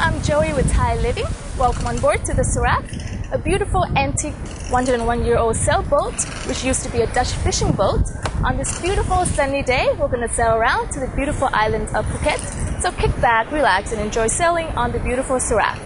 I'm Joey with Thai Living. Welcome on board to the Seraph, a beautiful antique 101-year-old sailboat, which used to be a Dutch fishing boat. On this beautiful sunny day, we're going to sail around to the beautiful island of Phuket. So kick back, relax, and enjoy sailing on the beautiful Seraph.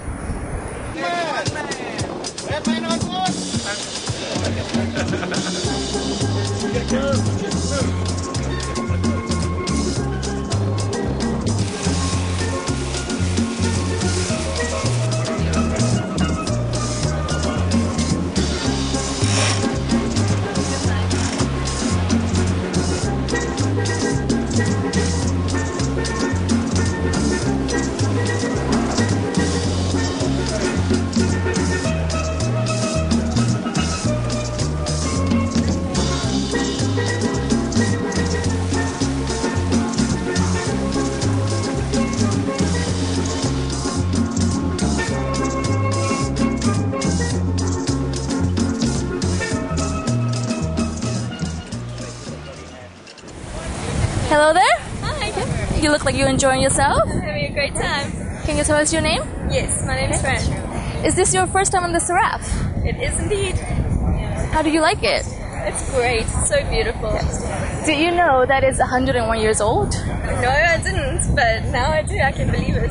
Hello there. Hi. You look like you're enjoying yourself. I'm having a great time. Can you tell us your name? Yes, my name is Fran. Is this your first time on the Seraph? It is indeed. How do you like it? It's great. It's so beautiful. Did you know that it's 101 years old? No, I didn't, but now I do. I can believe it.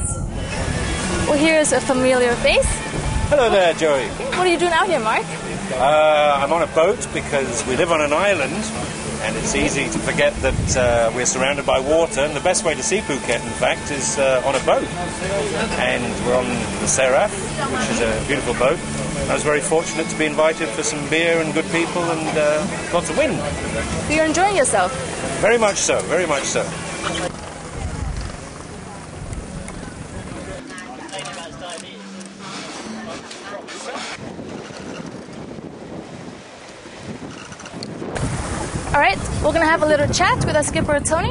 Well, here's a familiar face. Hello there, Joey. What are you doing out here, Mark? I'm on a boat because we live on an island and it's easy to forget that we're surrounded by water, and the best way to see Phuket, in fact, is on a boat. And we're on the Seraph, which is a beautiful boat. I was very fortunate to be invited for some beer and good people and lots of wind. So you're enjoying yourself? Very much so, very much so. All right, we're going to have a little chat with our skipper, Tony.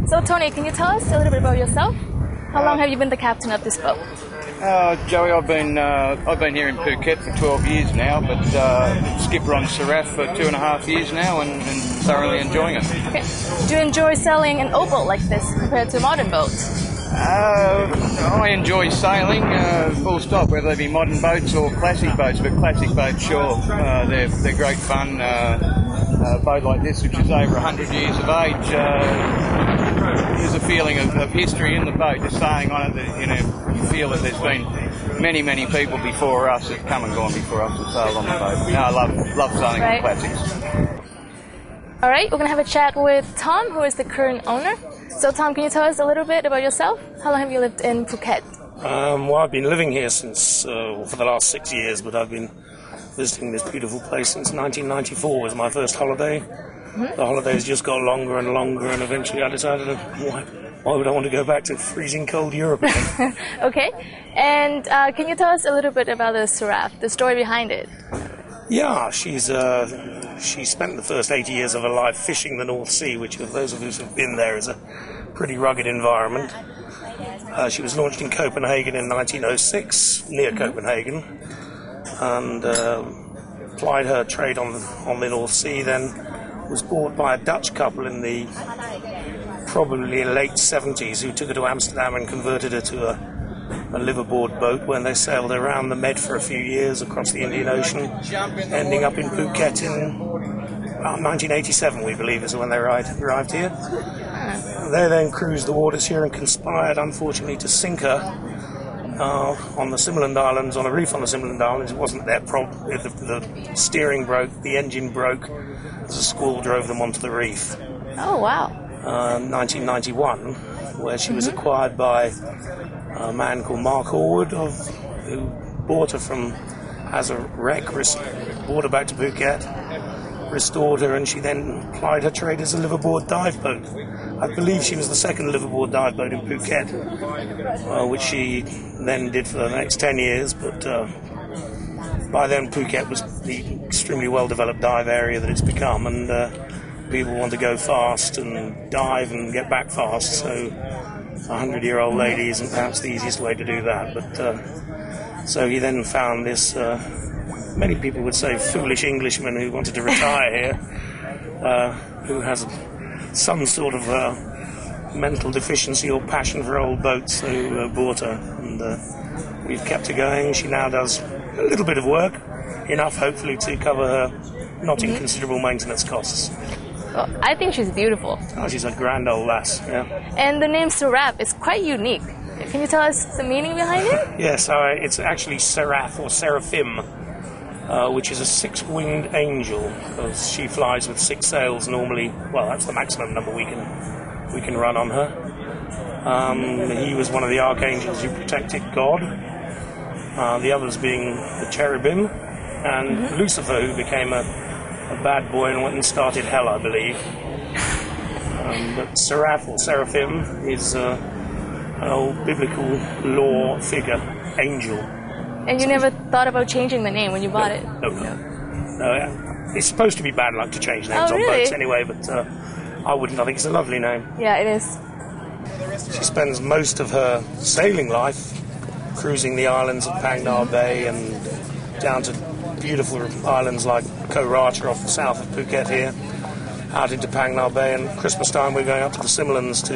So, Tony, can you tell us a little bit about yourself? How long have you been the captain of this boat? Joey, I've been here in Phuket for 12 years now, but skipper on Seraph for 2.5 years now, and thoroughly enjoying it. Okay. Do you enjoy sailing an old boat like this compared to a modern boat? I enjoy sailing, full stop, whether they be modern boats or classic boats, but classic boats, sure, they're great fun. A boat like this, which is over 100 years of age, there's a feeling of history in the boat, just sailing on it, that, you feel that there's been many, many people before us that have come and gone before us and sailed on the boat. No, I love sailing on classics. All right, we're going to have a chat with Tom, who is the current owner. So, Tom, can you tell us a little bit about yourself? How long have you lived in Phuket? Well, I've been living here since for the last 6 years, but I've been visiting this beautiful place since 1994 was my first holiday. Mm-hmm. The holidays just got longer and longer, and eventually I decided, why would I want to go back to freezing cold Europe again? Okay, and can you tell us a little bit about the Seraph, the story behind it? Yeah, she spent the first 80 years of her life fishing the North Sea, which, for those of us who've been there, is a pretty rugged environment. She was launched in Copenhagen in 1906, near Copenhagen, and plied her trade on the North Sea, then was bought by a Dutch couple in the probably late 70s who took her to Amsterdam and converted her to a liverboard boat when they sailed around the Med for a few years across the Indian Ocean, ending up in Phuket in 1987, we believe, is when they arrived here. They then cruised the waters here and conspired, unfortunately, to sink her on the Simland Islands, on a reef on the Simland Islands. It wasn't their problem. The steering broke, the engine broke as a squall drove them onto the reef. Oh, wow. 1991, where she was acquired by a man called Mark Horwood, who bought her as a wreck, brought her back to Phuket, restored her, and she then plied her trade as a liverboard dive boat. I believe she was the second liverboard dive boat in Phuket, which she then did for the next 10 years, but by then Phuket was the extremely well-developed dive area that it's become, and people want to go fast and dive and get back fast, so a 100-year-old lady isn't perhaps the easiest way to do that. But so he then found this, many people would say, foolish Englishman who wanted to retire here, who has some sort of mental deficiency or passion for old boats, so bought her, and we've kept her going. She now does a little bit of work, enough hopefully to cover her not inconsiderable maintenance costs. Well, I think she's beautiful. Oh, she's a grand old lass, yeah. And the name Seraph is quite unique. Can you tell us the meaning behind it? Yes, it's actually Seraph or Seraphim, which is a six-winged angel, because she flies with 6 sails normally. Well, that's the maximum number we can run on her. He was one of the archangels who protected God, the others being the cherubim, and Lucifer, who became a bad boy and went and started hell, I believe. But Seraph or Seraphim is an old biblical lore figure, angel. And you never thought about changing the name when you bought it? No. It's supposed to be bad luck to change names on boats anyway, but I wouldn't. I think it's a lovely name. Yeah, it is. She spends most of her sailing life cruising the islands of Pangnar Bay and down to beautiful islands like Koh Rata off the south of Phuket here, out into Pangnar Bay, and Christmas time we're going up to the Similans to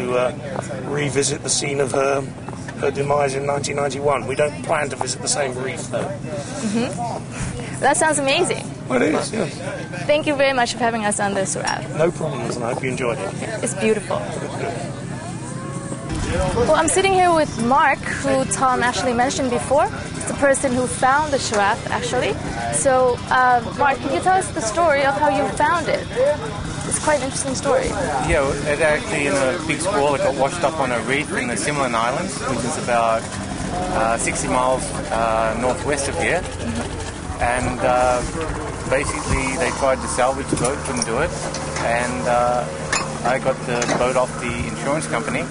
revisit the scene of her demise in 1991. We don't plan to visit the same reef though. That sounds amazing. Well, it is, yes. Thank you very much for having us on the Seraph. No problems, and I hope you enjoyed it. It's beautiful. Well, I'm sitting here with Mark, who Tom actually mentioned before. It's the person who found the Seraph, actually. So, Mark, can you tell us the story of how you found it? It's quite an interesting story. Yeah, it actually, in a big squall, it got washed up on a reef in the Similin Islands, which is about 60 miles northwest of here. And basically, they tried to salvage the boat, couldn't do it. And I got the boat off the insurance company.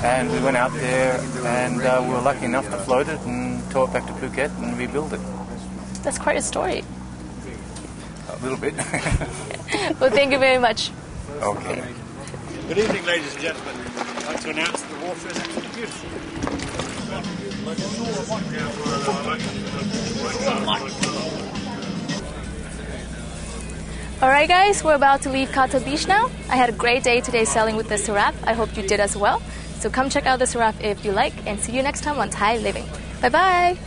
And we went out there, and we were lucky enough to float it and tow it back to Phuket and rebuild it. That's quite a story. A little bit. Well, thank you very much. Okay. Good evening, ladies and gentlemen. I'd like to announce that the water is absolutely beautiful. Alright guys, we're about to leave Kata Beach now. I had a great day today sailing with the Seraph. I hope you did as well. So come check out the Seraph if you like, and see you next time on Thai Living. Bye bye!